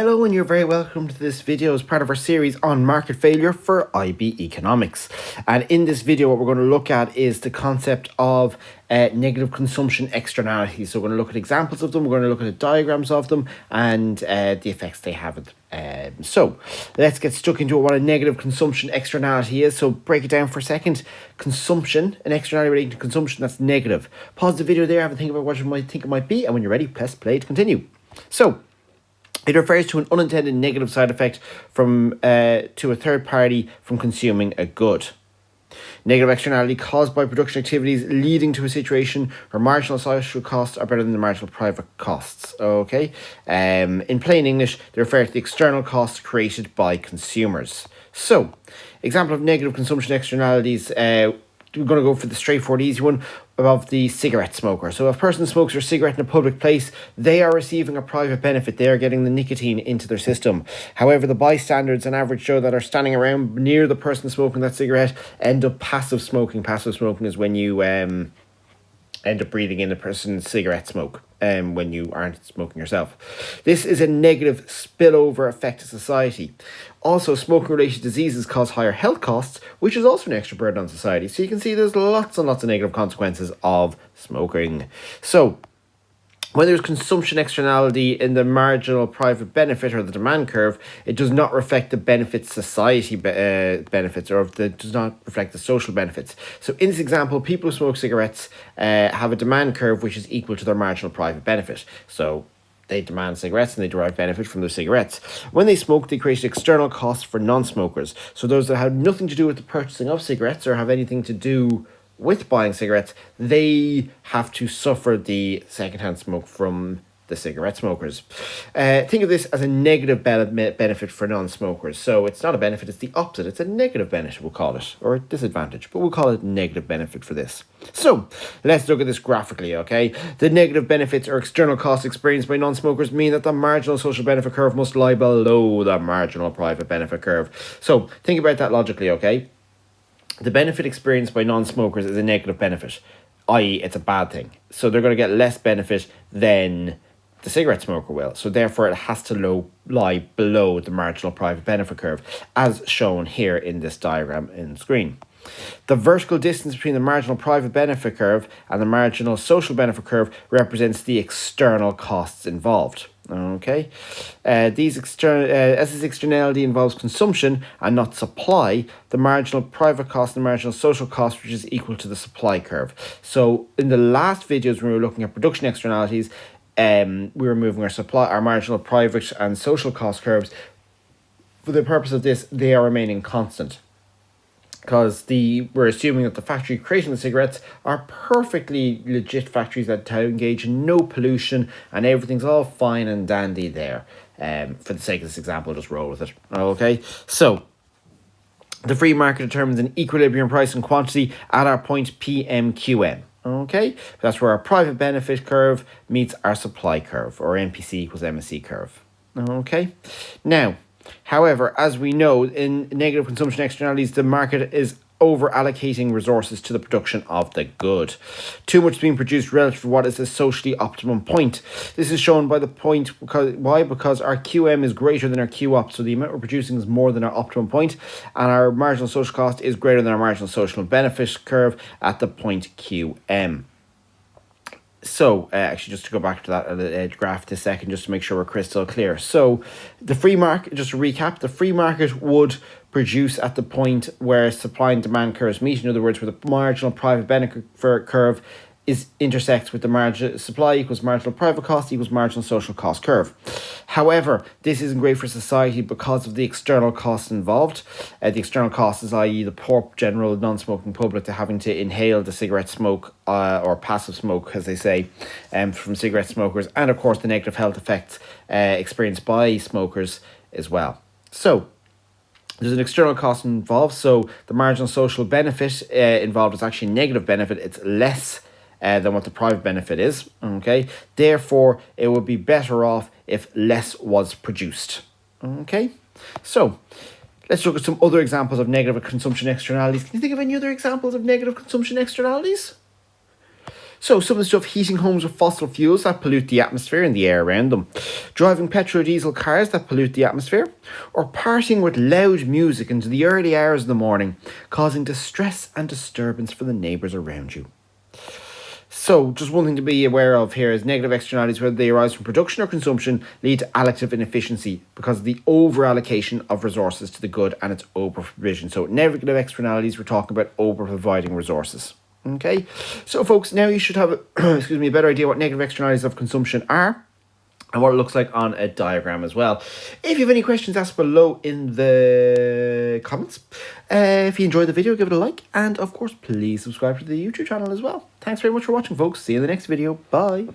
Hello and you're very welcome to this video as part of our series on market failure for IB Economics. And in this video what we're going to look at is the concept of negative consumption externalities. So we're going to look at examples of them, we're going to look at diagrams of them and the effects they have. So let's get stuck into what a negative consumption externality is. So break it down for a second. Consumption, an externality relating to consumption, that's negative. Pause the video there, have a think about what you might think it might be, and when you're ready, press play to continue. So it refers to an unintended negative side effect from to a third party from consuming a good. Negative externality caused by production activities leading to a situation where marginal social costs are better than the marginal private costs. Okay, in plain English, they refer to the external costs created by consumers. So, example of negative consumption externalities. We're going to go for the straightforward, easy one of the cigarette smoker. So if a person smokes a cigarette in a public place, they are receiving a private benefit. They are getting the nicotine into their system. However, the bystanders and average Joe that are standing around near the person smoking that cigarette end up passive smoking. Passive smoking is when you end up breathing in a person's cigarette smoke when you aren't smoking yourself. This is a negative spillover effect to society. Also, smoking-related diseases cause higher health costs, which is also an extra burden on society. So you can see there's lots and lots of negative consequences of smoking. So when there's consumption externality in the marginal private benefit or the demand curve, it does not reflect the benefits society benefits, or it does not reflect the social benefits. So in this example, people who smoke cigarettes have a demand curve which is equal to their marginal private benefit. So they demand cigarettes and they derive benefit from their cigarettes. When they smoke, they create external costs for non-smokers. So those that have nothing to do with the purchasing of cigarettes or have anything to do with buying cigarettes, they have to suffer the secondhand smoke from the cigarette smokers. Think of this as a negative benefit for non-smokers. So it's not a benefit, it's the opposite. It's a negative benefit, we'll call it, or a disadvantage, but we'll call it negative benefit for this. So let's look at this graphically, okay? The negative benefits or external costs experienced by non-smokers mean that the marginal social benefit curve must lie below the marginal private benefit curve. So think about that logically, okay? The benefit experienced by non-smokers is a negative benefit, i.e. it's a bad thing. So they're going to get less benefit than the cigarette smoker will. So therefore it has to lie below the marginal private benefit curve, as shown here in this diagram in screen. The vertical distance between the marginal private benefit curve and the marginal social benefit curve represents the external costs involved. Okay, as this externality involves consumption and not supply, the marginal private cost and the marginal social cost, which is equal to the supply curve. So in the last videos when we were looking at production externalities, we were moving our marginal private and social cost curves. For the purpose of this, they are remaining constant, because we're assuming that the factory creating the cigarettes are perfectly legit factories that engage in no pollution and everything's all fine and dandy there. For the sake of this example, just roll with it. Okay, so the free market determines an equilibrium price and quantity at our point PMQM. Okay, that's where our private benefit curve meets our supply curve, or MPC equals MSC curve. Okay, now, however, as we know, in negative consumption externalities, the market is over allocating resources to the production of the good. Too much is being produced relative to what is the socially optimum point. This is shown by the point, because our QM is greater than our QOP, so the amount we're producing is more than our optimum point, and our marginal social cost is greater than our marginal social benefit curve at the point QM. So, actually, just to go back to that graph this second, just to make sure we're crystal clear. So, the free market, just to recap, the free market would produce at the point where supply and demand curves meet. In other words, where the marginal private benefit curve intersects with the marginal supply equals marginal private cost equals marginal social cost curve. However, this isn't great for society because of the external costs involved. The external costs is, i.e. the poor general non-smoking public, to having to inhale the cigarette smoke or passive smoke, as they say, from cigarette smokers, and of course the negative health effects experienced by smokers as well. So there's an external cost involved, so the marginal social benefit involved is actually negative benefit. It's less than what the private benefit is. Okay, therefore it would be better off if less was produced. Okay, so let's look at some other examples of negative consumption externalities. Can you think of any other examples of negative consumption externalities? So some of the stuff: heating homes with fossil fuels that pollute the atmosphere and the air around them, driving petrol or diesel cars that pollute the atmosphere, or partying with loud music into the early hours of the morning, causing distress and disturbance for the neighbours around you. So, just one thing to be aware of here is negative externalities, whether they arise from production or consumption, lead to allocative inefficiency because of the over allocation of resources to the good and its over provision. So, negative externalities, we're talking about over providing resources. Okay, so folks, now you should have a better idea what negative externalities of consumption are and what it looks like on a diagram as well. If you have any questions, ask below in the comments. If you enjoyed the video, give it a like. And of course, please subscribe to the YouTube channel as well. Thanks very much for watching, folks. See you in the next video. Bye.